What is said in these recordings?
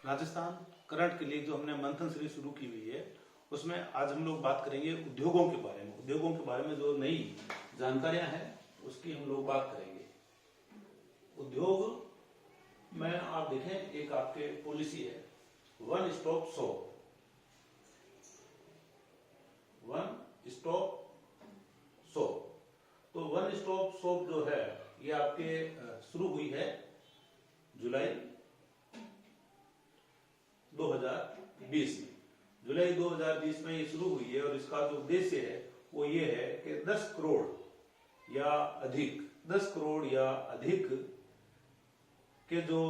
Rajasthan current के लिए जो हमने मंथन सीरीज शुरू की हुई है उसमें आज हम लोग बात करेंगे उद्योगों के बारे में। उद्योगों के बारे में जो नई जानकारियां हैं उसकी हम लोग बात करेंगे। उद्योग में आप देखें, एक आपके पॉलिसी है one stop shop. One stop shop, तो वन स्टॉप शॉप जो है ये आपके शुरू हुई है जुलाई 2020 में। जुलाई 2020 में ये शुरू हुई है और इसका जो उद्देश्य है वो ये है कि 10 करोड़ या अधिक 10 करोड़ या अधिक के जो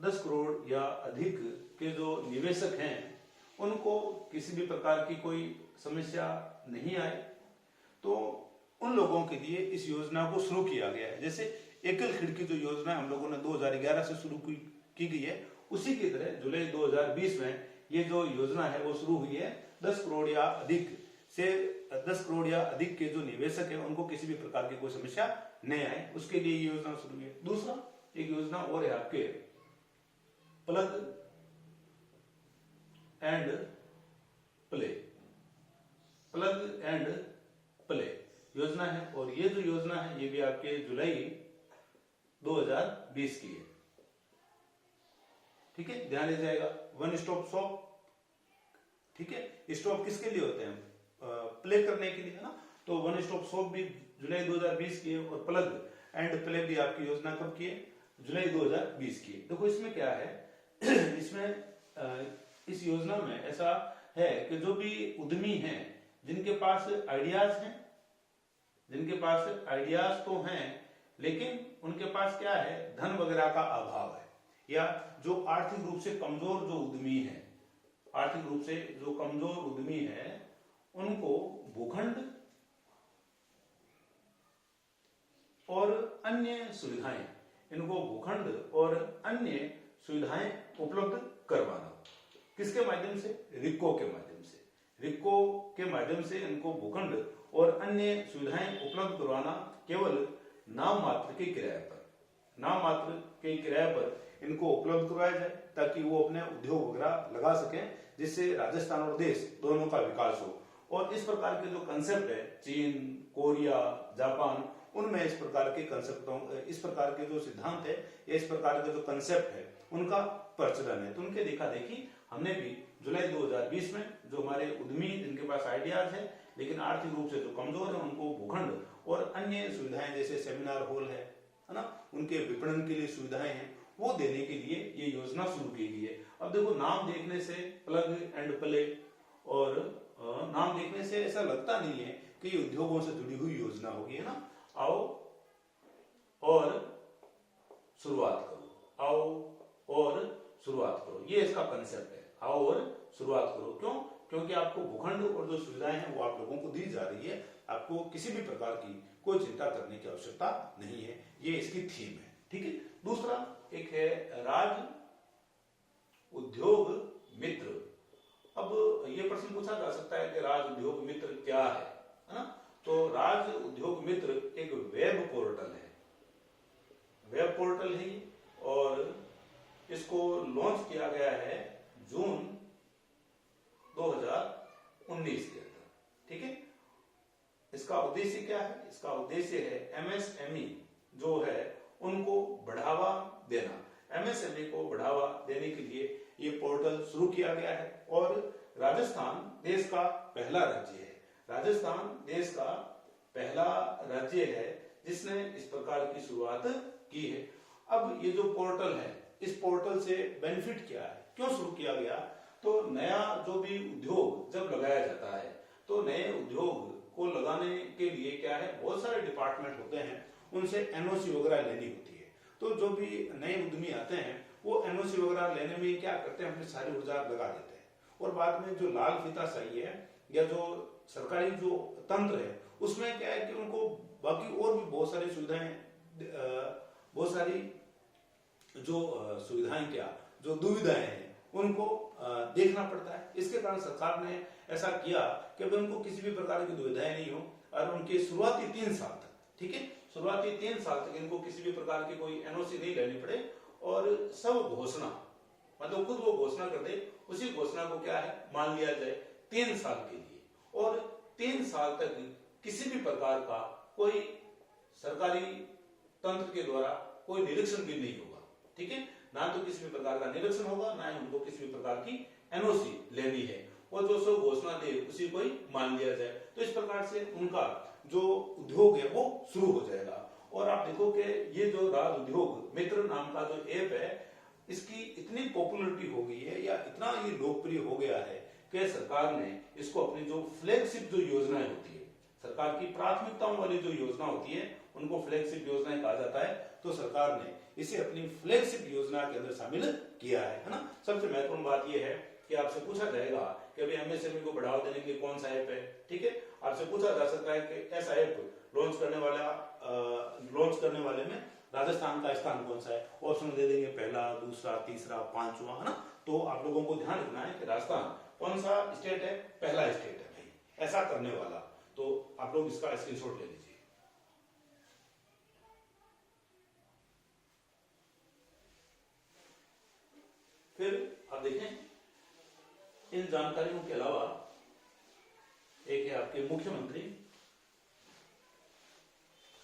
10 करोड़ या अधिक के जो निवेशक हैं उनको किसी भी प्रकार की कोई समस्या नहीं आए, तो उन लोगों के लिए इस योजना को शुरू किया गया है। जैसे एकल खिड़की जो योजना हम लोगों ने 2011 से शुरू की गई है, उसी की तरह जुलाई 2020 में ये जो योजना है वो शुरू हुई है। 10 करोड़ या अधिक से 10 करोड़ या अधिक के जो निवेशक है उनको किसी भी प्रकार की कोई समस्या नहीं आए, उसके लिए ये योजना शुरू है। दूसरा एक योजना और है आपके plug and play. Plug and play योजना है और ये जो योजना है ये भी आपके जुलाई 2020 की है। ठीक है, ध्यान दिया जाएगा। वन स्टॉप शॉप, ठीक है, स्टॉप किसके लिए होते हैं? प्ले करने के लिए, है ना। तो वन स्टॉप शॉप भी जुलाई 2020 की है और प्लग एंड प्ले भी आपकी योजना कब की है? जुलाई 2020 की है। देखो इसमें क्या है इसमें इस योजना में ऐसा है कि जो भी उद्यमी हैं जिनके पास आइडियाज तो हैं लेकिन उनके पास क्या है, धन वगैरह का अभाव है, या जो आर्थिक रूप से कमजोर जो उद्यमी है, आर्थिक रूप से जो कमजोर उद्यमी है उनको भूखंड और अन्य सुविधाएं, इनको भूखंड और अन्य सुविधाएं उपलब्ध करवाना। किसके माध्यम से? रिक्को के माध्यम से। रिक्को के माध्यम से इनको भूखंड और अन्य सुविधाएं उपलब्ध करवाना केवल नाम मात्र के किराए पर इनको उपलब्ध करवाया जाए ताकि वो अपने उद्योग वगैरह लगा सकें, जिससे राजस्थान और देश दोनों का विकास हो। और इस प्रकार के जो कंसेप्ट है चीन, कोरिया, जापान, उनमें इस प्रकार के कंसेप्टों, इस प्रकार के जो सिद्धांत है या इस प्रकार के जो कंसेप्ट है उनका प्रचलन है। तो उनके देखा देखी हमने भी जुलाई 2020 में जो हमारे उद्यमी जिनके पास आइडियाज है लेकिन आर्थिक रूप से जो कमजोर है उनको भूखंड और अन्य सुविधाएं जैसे सेमिनार हॉल है ना, उनके विपणन के लिए सुविधाएं हैं, वो देने के लिए ये योजना शुरू की गई है। अब देखो नाम देखने से प्लग एंड प्ले और नाम देखने से ऐसा लगता नहीं है कि ये उद्योगों से जुड़ी हुई योजना होगी, है ना। आओ और शुरुआत करो, ये इसका कंसेप्ट है। आओ और शुरुआत करो। क्यों? क्योंकि आपको भूखंड और जो सुविधाएं हैं वो आप लोगों को दी जा रही है, आपको किसी भी प्रकार की कोई चिंता करने की आवश्यकता नहीं है। ये इसकी थीम है। ठीक है। दूसरा एक है राज उद्योग मित्र। अब ये प्रश्न पूछा जा सकता है कि राज उद्योग मित्र क्या है ना। तो राज उद्योग मित्र एक वेब पोर्टल है, और इसको लॉन्च किया गया है जून 2019 के अंदर। ठीक है। इसका उद्देश्य क्या है? इसका उद्देश्य है एमएसएमई जो है उनको बढ़ावा देना। एमएसएमई को बढ़ावा देने के लिए ये पोर्टल शुरू किया गया है और राजस्थान देश का पहला राज्य है जिसने इस प्रकार की शुरुआत की है। अब ये जो पोर्टल है, इस पोर्टल से बेनिफिट क्या है, क्यों शुरू किया गया? तो नया जो भी उद्योग जब लगाया जाता है तो नए उद्योग को लगाने के लिए क्या है, बहुत सारे डिपार्टमेंट होते हैं, उनसे एनओसी वगैरह लेनी होती है। तो जो भी नए उद्यमी आते हैं वो एनओसी वगैरह लेने में क्या करते हैं, अपनी सारी ऊर्जा लगा देते हैं और बाद में जो लाल फीताशाही है या जो सरकारी जो तंत्र है उसमें क्या है कि उनको बाकी और भी बहुत सारी सुविधाएं, बहुत सारी जो सुविधाएं क्या जो दुविधाएं हैं उनको देखना पड़ता है। इसके कारण सरकार ने ऐसा किया कि अब उनको किसी भी प्रकार की दुविधाएं नहीं हो और उनके शुरुआती 3 साल तक, ठीक है, शुरुआती 3 साल तक इनको किसी भी प्रकार की कोई एनओसी नहीं लेनी पड़े और सब घोषणा मतलब खुद वो घोषणा कर दे, उसी घोषणा को क्या है मान लिया जाए 3 साल के लिए, और 3 साल तक किसी भी प्रकार का कोई सरकारी तंत्र के द्वारा कोई निरीक्षण भी नहीं होगा। ठीक है, ना तो किसी भी प्रकार का निरीक्षण होगा, ना ही उनको किसी भी प्रकार की एनओसी लेनी है, और जो सो घोषणा दे उसी को ही मान लिया जाए। तो इस प्रकार से उनका जो उद्योग है वो शुरू हो जाएगा। और आप देखो कि ये जो राज उद्योग मित्र नाम का जो ऐप है, इसकी इतनी पॉपुलरिटी हो गई है या इतना ये लोकप्रिय हो गया है कि सरकार ने इसको अपनी जो फ्लैगशिप जो योजनाएं होती है, सरकार की प्राथमिकताओं वाली जो योजना होती है उनको फ्लैगशिप योजनाएं कहा जाता है। तो सरकार ने इसे अपनी फ्लैगशिप योजना के अंदर शामिल किया है ना। सबसे महत्वपूर्ण बात यह है कि आपसे पूछा जाएगा कि अभी एमएसएमई को बढ़ावा देने के लिए कौन सा ऐप है। ठीक है, आपसे पूछा जा सकता है कि ऐसा ऐप लॉन्च करने वाले में राजस्थान का स्थान कौन सा है। ऑप्शन दे देंगे पहला, दूसरा, तीसरा, पांचवा, है ना। तो आप लोगों को ध्यान रखना है कि राजस्थान कौन सा स्टेट है, पहला स्टेट है भाई ऐसा करने वाला। तो आप लोग इसका स्क्रीनशॉट ले लीजिए। फिर आप देखें इन जानकारियों के अलावा एक है आपके मुख्यमंत्री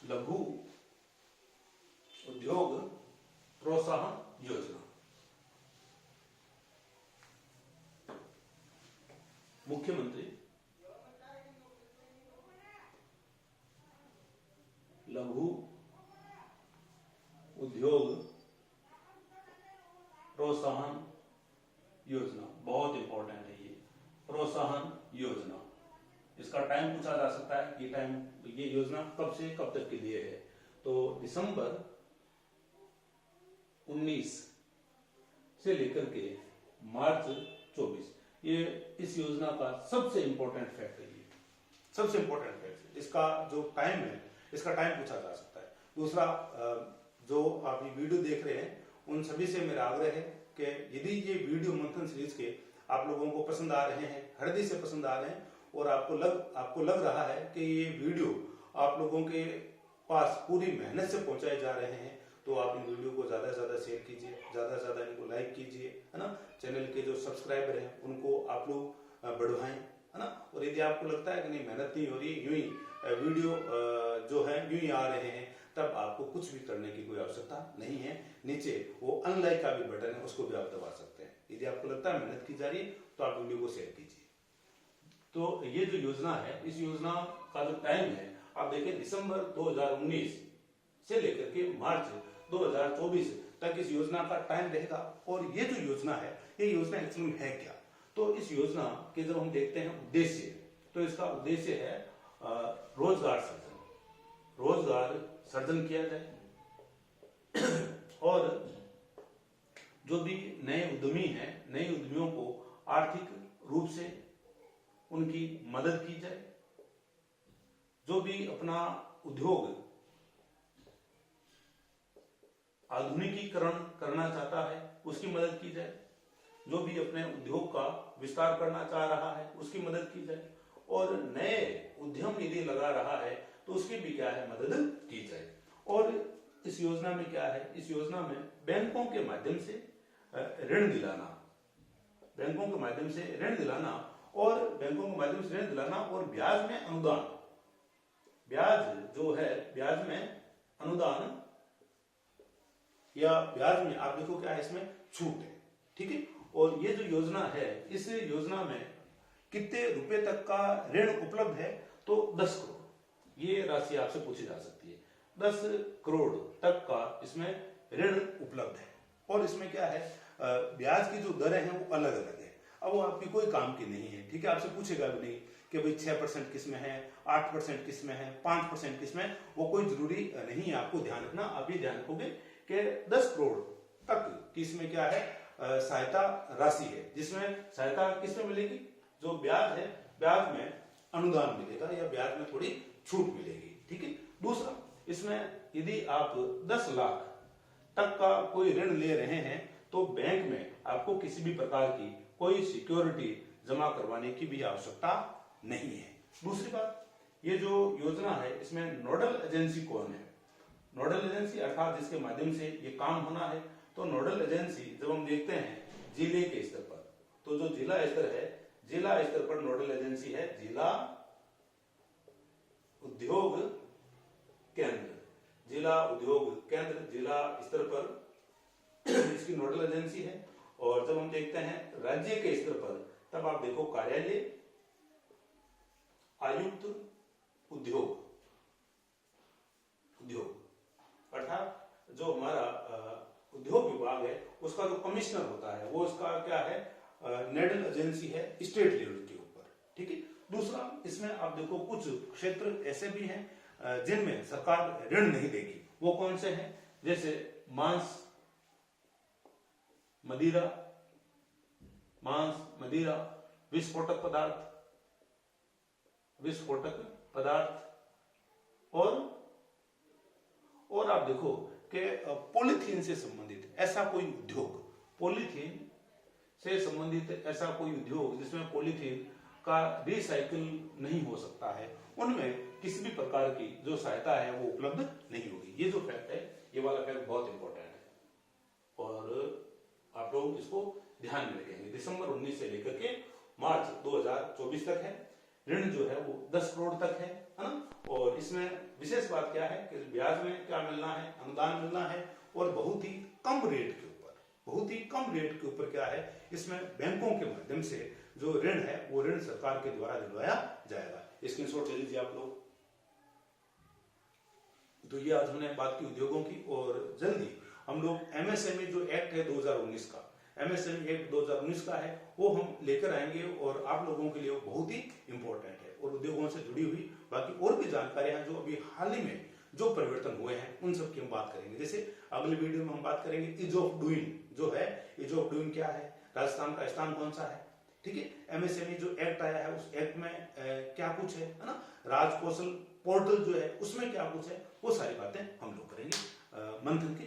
लघु उद्योग प्रोत्साहन योजना। मुख्यमंत्री लघु उद्योग प्रोत्साहन योजना, बहुत इंपॉर्टेंट है ये प्रोत्साहन योजना। इसका टाइम पूछा जा सकता है कि टाइम, ये योजना कब से कब तक के लिए है। तो दिसंबर 19 से लेकर के मार्च 24, ये इस योजना का सबसे इंपॉर्टेंट फैक्ट है। ये सबसे इंपॉर्टेंट फैक्ट, इसका जो टाइम है, इसका टाइम पूछा जा सकता है। दूसरा, जो आप ये वीडियो देख रहे हैं उन सभी से मेरा आग्रह है कि यदि ये वीडियो मंथन सीरीज के आप लोगों को पसंद आ रहे हैं, हृदय से पसंद आ रहे हैं, और आपको लग रहा है कि ये वीडियो आप लोगों के पास पूरी मेहनत से पहुंचाए जा रहे हैं, तो आप इन वीडियो को ज्यादा से ज्यादा शेयर कीजिए, ज्यादा से ज्यादा इनको लाइक कीजिए, है ना। चैनल के जो सब्सक्राइबर हैं उनको आप लोग बढ़ाएं, है ना। और यदि आपको लगता है कि नहीं मेहनत नहीं हो रही, यूं ही वीडियो जो है यूं ही आ रहे हैं, तब आपको कुछ भी करने की कोई आवश्यकता नहीं है। नीचे वो अनलाइक का भी बटन है, उसको भी आप दबा सकते हैं। यदि आपको लगता है मेहनत की जा रही है तो आप वीडियो को शेयर कीजिए। तो ये जो योजना है, इस योजना का जो टाइम है आप देखिए दिसंबर 2019 से लेकर के मार्च 2024 तक इस योजना का टाइम रहेगा। और ये जो योजना है, ये योजना एक्चुअली है क्या, तो इस योजना के जब हम देखते हैं उद्देश्य, तो इसका उद्देश्य है रोजगार सृजन किया जाए और जो भी नए उद्यमी हैं, नए उद्यमियों को आर्थिक रूप से उनकी मदद की जाए। जो भी अपना उद्योग आधुनिकीकरण करना चाहता है उसकी मदद की जाए। जो भी अपने उद्योग का विस्तार करना चाह रहा है उसकी मदद की जाए। और नए उद्यम यदि लगा रहा है तो उसकी भी क्या है मदद की जाए। और इस योजना में क्या है, इस योजना में बैंकों के माध्यम से ऋण दिलाना, बैंकों के माध्यम से ऋण दिलाना और बैंकों के माध्यम से ऋण दिलाना और ब्याज में अनुदान, ब्याज जो है ब्याज में अनुदान या ब्याज में आप देखो क्या है इसमें छूट है। ठीक है, और ये जो योजना है, इस योजना में कितने रुपए तक का ऋण उपलब्ध है, तो 10 करोड़ ये राशि आपसे पूछी जा सकती है। 10 करोड़ तक का इसमें ऋण उपलब्ध है। और इसमें क्या है, ब्याज की जो दरें हैं वो अलग अलग है। अब वो आपकी कोई काम की नहीं है। ठीक है, आपसे पूछेगा भी नहीं कि भाई 6% किस में है, 8% किस में है, 5% किस में, वो कोई जरूरी नहीं है। आपको ध्यान रखना, आप ये ध्यान रखोगे कि 10 करोड़ तक की इसमें क्या है सहायता राशि है, जिसमें सहायता किसमें मिलेगी, जो ब्याज है ब्याज में अनुदान मिलेगा या ब्याज में थोड़ी छूट मिलेगी। ठीक है, दूसरा इसमें यदि आप 10 लाख तक का कोई ऋण ले रहे हैं तो बैंक में आपको किसी भी प्रकार की कोई सिक्योरिटी जमा करवाने की भी आवश्यकता नहीं है। दूसरी बात, ये जो योजना है इसमें नोडल एजेंसी कौन है, नोडल एजेंसी अर्थात जिसके माध्यम से ये काम होना है। तो नोडल एजेंसी जब हम देखते हैं जिले के स्तर पर। तो जो जिला स्तर है, जिला स्तर पर नोडल एजेंसी है जिला उद्योग केंद्र। जिला उद्योग केंद्र जिला स्तर पर इसकी नोडल एजेंसी है। और जब हम देखते हैं राज्य के स्तर पर, तब आप देखो कार्यालय आयुक्त उद्योग अर्थात जो हमारा उद्योग विभाग है उसका जो कमिश्नर होता है वो उसका क्या है, नोडल एजेंसी है स्टेट लेवल के ऊपर। ठीक है। दूसरा, इसमें आप देखो कुछ क्षेत्र ऐसे भी हैं जिनमें सरकार ऋण नहीं देगी। वो कौन से हैं? जैसे मांस मदिरा, विस्फोटक पदार्थ और आप देखो कि पॉलीथीन से संबंधित ऐसा कोई उद्योग, पॉलीथीन से संबंधित ऐसा कोई उद्योग जिसमें पॉलीथीन का रिसाइकिल नहीं हो सकता है, उनमें किसी भी प्रकार की जो सहायता है वो उपलब्ध नहीं होगी। ये जो फैक्ट है, ये वाला फैक्ट बहुत इंपॉर्टेंट है और आप लोग इसको ध्यान में रखेंगे। दिसंबर 19 से लेकर के मार्च 2024 तक है। ऋण जो है वो 10 करोड़ तक है ना। और इसमें विशेष बात क्या है कि ब्याज में क्या मिलना है, अनुदान मिलना है और बहुत ही कम रेट के ऊपर क्या है, इसमें बैंकों के माध्यम से जो ऋण है वो ऋण सरकार के द्वारा दिलवाया जाएगा। स्क्रीनशॉट ले लीजिए आप लोग। तो ये आज हमने बात की उद्योगों की। और जल्दी हम लोग एमएसएमई जो एक्ट है 2019 का, एमएसएमई एक्ट 2019 का है, वो हम लेकर आएंगे और आप लोगों के लिए वो बहुत ही इंपॉर्टेंट है। और उद्योगों से जुड़ी हुई बाकी और भी जानकारियां जो अभी हाल ही में जो परिवर्तन हुए हैं उन सब की हम बात करेंगे। जैसे अगले वीडियो में हम बात करेंगे ईज ऑफ डूइंग जो है, ईज ऑफ डूइंग क्या है, राजस्थान का स्थान कौन सा है। ठीक है। एमएसएमई जो एक्ट आया है उस एक्ट में क्या कुछ है ना, राज कौशल पोर्टल जो है उसमें क्या कुछ है, वो सारी बातें हम लोग करेंगे मंथन के